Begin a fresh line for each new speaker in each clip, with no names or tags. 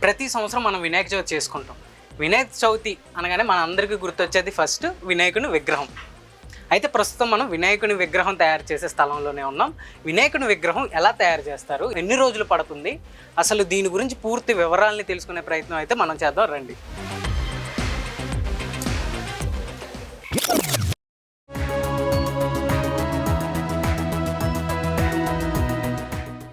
ప్రతి సంవత్సరం మనం వినాయక చవితి చేసుకుంటాం. వినాయక చవితి అనగానే మన అందరికీ గుర్తొచ్చేది ఫస్ట్ వినాయకుని విగ్రహం. అయితే ప్రస్తుతం మనం వినాయకుని విగ్రహం తయారు చేసే స్థలంలోనే ఉన్నాం. వినాయకుని విగ్రహం ఎలా తయారు చేస్తారు, ఎన్ని రోజులు పడుతుంది, అసలు దీని గురించి పూర్తి వివరాలని తెలుసుకునే ప్రయత్నం అయితే మనం చేద్దాం రండి.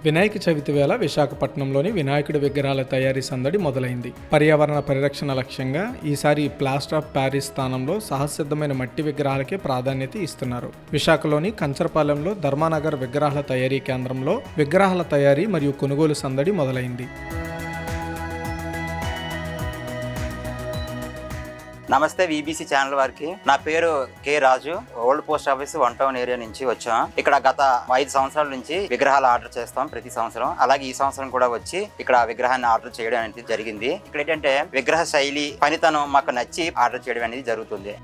వినాయక చవితి వేళ విశాఖపట్నంలోని వినాయకుడి విగ్రహాల తయారీ సందడి మొదలైంది. పర్యావరణ పరిరక్షణ లక్ష్యంగా ఈసారి ప్లాస్టర్ ఆఫ్ ప్యారిస్ స్థానంలో సహసిద్ధమైన మట్టి విగ్రహాలకే ప్రాధాన్యత ఇస్తున్నారు. విశాఖలోని కంచరపాలెంలో ధర్మానగర్ విగ్రహాల తయారీ కేంద్రంలో విగ్రహాల తయారీ మరియు కొనుగోలు సందడి మొదలైంది.
నమస్తే వీబీసీ ఛానల్ వారికి. నా పేరు K Raju. Old post office 1 town area నుంచి వచ్చాం. ఇక్కడ గత 5 సంవత్సరాల నుంచి విగ్రహాలు ఆర్డర్ చేస్తాం ప్రతి సంవత్సరం. అలాగే ఈ సంవత్సరం కూడా వచ్చి ఇక్కడ విగ్రహాన్ని ఆర్డర్ చేయడం అనేది జరిగింది. ఇక్కడ ఏంటంటే విగ్రహ శైలి, పనితనం మాకు నచ్చి ఆర్డర్ చేయడం అనేది జరుగుతుంది.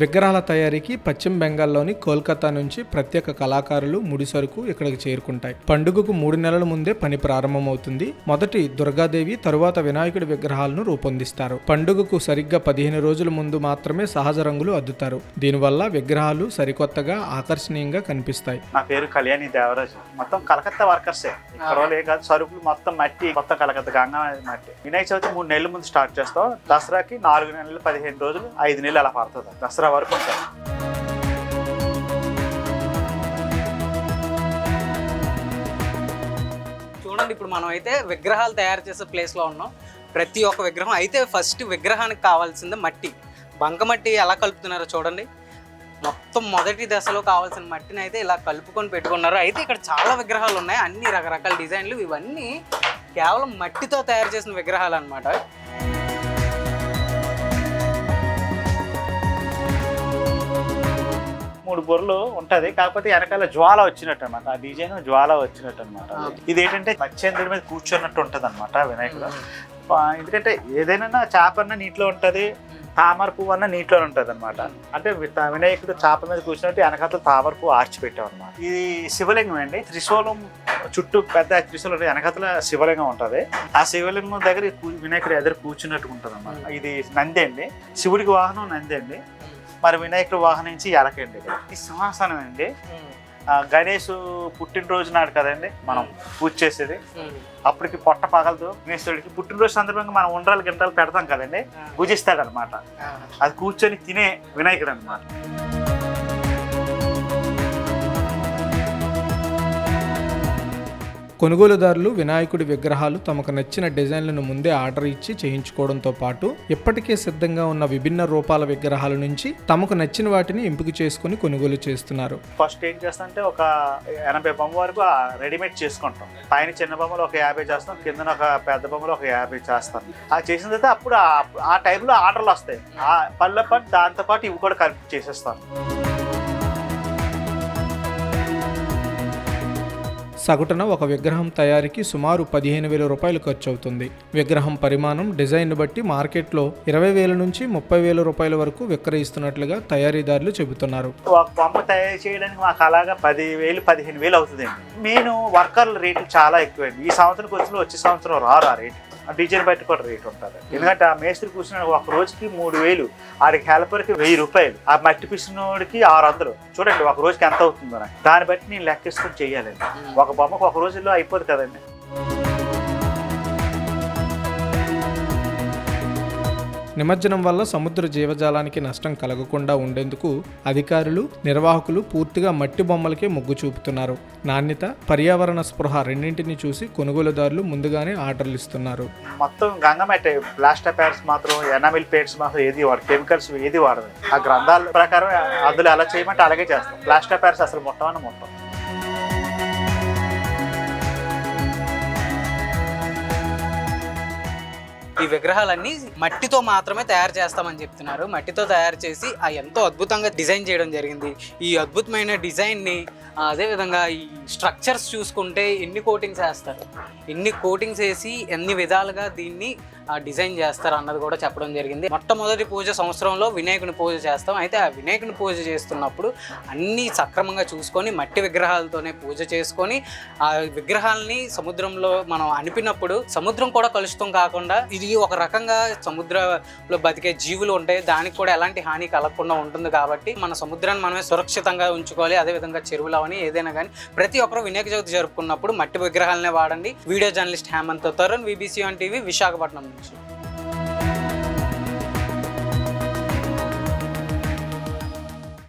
విగ్రహాల తయారీకి పశ్చిమ బెంగాల్లోని కోల్కతా నుంచి ప్రత్యేక కళాకారులు, ముడిసరుకు ఇక్కడికి చేరుకుంటాయి. పండుగకు 3 నెలల ముందే పని ప్రారంభమవుతుంది. మొదటి దుర్గాదేవి, తరువాత వినాయకుడి విగ్రహాలను రూపొందిస్తారు. పండుగకు సరిగ్గా 15 రోజుల ముందు మాత్రమే సహజ రంగులు అద్దుతారు. దీనివల్ల విగ్రహాలు సరికొత్తగా, ఆకర్షణీయంగా కనిపిస్తాయి.
నా పేరు కళ్యాణి దేవరాజు. మొత్తం కలకత్తా వర్కర్సే. ఇక్కడ కాదు, సరుకులు మొత్తం మట్టి, మొత్తం కలకత్తా గంగా మట్టి. వినాయక చవితి 3 నెలల ముందు స్టార్ట్ చేస్తాం. దసరాకి 4 నెలలు, 15 రోజులు, 5 నెలలు అలా పడుతుంది. దసరా వరకు ఉంటాయి.
చూడండి, ఇప్పుడు మనం అయితే విగ్రహాలు తయారు చేసే ప్లేస్లో ఉన్నాం. ప్రతి ఒక్క విగ్రహం అయితే ఫస్ట్ విగ్రహానికి కావాల్సింది మట్టి. బంకమట్టి ఎలా కలుపుతున్నారో చూడండి. మొత్తం మొదటి దశలో కావాల్సిన మట్టిని అయితే ఇలా కలుపుకొని పెట్టుకున్నారు. అయితే ఇక్కడ చాలా విగ్రహాలు ఉన్నాయి, అన్ని రకరకాల డిజైన్లు. ఇవన్నీ కేవలం మట్టితో తయారు చేసిన విగ్రహాలు అన్నమాట.
మూడు బొర్రలు ఉంటది, కాకపోతే వెనకాల జ్వాల వచ్చినట్టు అనమాట. ఆ డిజైన్ జ్వాల వచ్చినట్టు అనమాట. ఇది ఏంటంటే మత్స్యేంద్రుడి మీద కూర్చున్నట్టు ఉంటది అనమాట వినాయకుడు. ఎందుకంటే ఏదైనా చేప అన్న నీటిలో ఉంటది, తామర పువ్వు అన్న నీటిలో ఉంటది అనమాట. అంటే వినాయకుడు చేప మీద కూర్చున్నట్టు వెనకాల తామర పువ్వు ఆర్చి పెట్టాం అనమాట. ఇది శివలింగం అండి. త్రిశూలం చుట్టూ పెద్ద త్రిశూలం వెనకాల శివలింగం ఉంటది. ఆ శివలింగం దగ్గర వినాయకుడు ఎదురు కూర్చున్నట్టు ఉంటది అనమాట. ఇది నంది అండి, శివుడికి వాహనం నంది అండి. మరి వినాయకుడు వాహనం నుంచి ఎలకండి. ఈ సింహాసనం అండి. గణేష్ పుట్టినరోజు నాడు కదండి మనం పూజ చేసేది. అప్పటికి పొట్ట పగలదు. గణేశుడికి పుట్టినరోజు సందర్భంగా మనం ఉండ్రాలు గిండ్రాలు పెడతాం కదండి, పూజిస్తాడు అనమాట. అది కూర్చొని తినే వినాయకుడు అనమాట.
కొనుగోలుదారులు వినాయకుడి విగ్రహాలు తమకు నచ్చిన డిజైన్లను ముందే ఆర్డర్ ఇచ్చి చేయించుకోవడంతో పాటు ఇప్పటికే సిద్ధంగా ఉన్న విభిన్న రూపాల విగ్రహాల నుంచి తమకు నచ్చిన వాటిని ఎంపిక చేసుకుని కొనుగోలు చేస్తున్నారు.
ఫస్ట్ ఏం చేస్తామంటే ఒక 80 బొమ్మ వరకు రెడీమేడ్ చేసుకుంటాం. పైన చిన్న బొమ్మలు ఒక 50 చేస్తాం, కింద ఒక పెద్ద బొమ్మలు ఒక 50 చేస్తాం. అది చేసిన తర్వాత అప్పుడు ఆ టైంలో ఆర్డర్లు వస్తాయి. ఆ పళ్ళ పని దాంతో పాటు ఇవి కూడా కలిపి చేసేస్తాం.
సగటున ఒక విగ్రహం తయారీకి సుమారు 15,000 రూపాయలు ఖర్చు అవుతుంది. విగ్రహం పరిమాణం, డిజైన్ బట్టి మార్కెట్లో 20,000 నుంచి 30,000 రూపాయల వరకు విక్రయిస్తున్నట్లుగా తయారీదారులు చెబుతున్నారు.
ఒక బొమ్మ తయారు చేయడానికి మాకు అలాగా 10,000, 15,000 అవుతుందండి. మెయిన్ వర్కర్ల రేటు చాలా ఎక్కువండి. ఈ సంవత్సరం వచ్చే సంవత్సరం రారు ఆ రేటు. డిజైన్ బట్టి కూడా రేట్ ఉంటుంది. ఎందుకంటే ఆ మేస్త్రి కూర్చున్న ఒక రోజుకి 3,000, ఆడికి హెల్పర్కి 1,000 రూపాయలు, ఆ మట్టి పిసినోడికి 600. చూడండి ఒక రోజుకి ఎంత అవుతుందో. దాన్ని బట్టి నేను లెక్కేసుకొని చెయ్యాలండి. ఒక బొమ్మకు ఒక రోజుల్లో అయిపోదు కదండి.
నిమజ్జనం వల్ల సముద్ర జీవజాలానికి నష్టం కలగకుండా ఉండేందుకు అధికారులు, నిర్వాహకులు పూర్తిగా మట్టి బొమ్మలకే మొగ్గు చూపుతున్నారు. నాణ్యత, పర్యావరణ స్పృహ రెండింటిని చూసి కొనుగోలుదారులు ముందుగానే ఆర్డర్లు ఇస్తున్నారు.
మొత్తం గంగమట్టి, ప్లాస్టర్ ప్యాడ్స్ మాత్రం, ఎనామిల్ పేడ్స్ మాత్రం ఏది వాడదు, కెమికల్స్ ఏది వాడదు. ఆ గ్రంథాల ప్రకారం అందులో ఎలా చేయమంటే అలాగే చేస్తాం. ప్లాస్టర్ ప్యాడ్స్ అసలు మొత్తం
ఈ విగ్రహాలన్నీ మట్టితో మాత్రమే తయారు చేస్తామని చెప్తున్నారు. మట్టితో తయారు చేసి ఎంతో అద్భుతంగా డిజైన్ చేయడం జరిగింది. ఈ అద్భుతమైన డిజైన్ని అదేవిధంగా ఈ స్ట్రక్చర్స్ చూసుకుంటే ఎన్ని కోటింగ్స్ వేస్తారు, ఎన్ని కోటింగ్స్ వేసి ఎన్ని విధాలుగా దీన్ని డిజైన్ చేస్తారు అన్నది కూడా చెప్పడం జరిగింది. మొట్టమొదటి పూజ సంవత్సరంలో వినాయకుని పూజ చేస్తాం. అయితే ఆ వినాయకుని పూజ చేస్తున్నప్పుడు అన్నీ సక్రమంగా చూసుకొని మట్టి విగ్రహాలతోనే పూజ చేసుకొని ఆ విగ్రహాలని సముద్రంలో మనం అనిపినప్పుడు సముద్రం కూడా కలుషితం కాకుండా, ఇది ఒక రకంగా సముద్రంలో బతికే జీవులు ఉంటాయి, దానికి కూడా ఎలాంటి హాని కలగకుండా ఉంటుంది. కాబట్టి మన సముద్రాన్ని మనమే సురక్షితంగా ఉంచుకోవాలి. అదేవిధంగా చెరువులు అవని ఏదైనా కానీ ప్రతి ఒక్కరు వినాయక చవితి జరుపుకున్నప్పుడు మట్టి విగ్రహాలనే వాడండి. Video journalist Hemant Tarun, VBC ONE TV, Visakhapatnam నుంచి.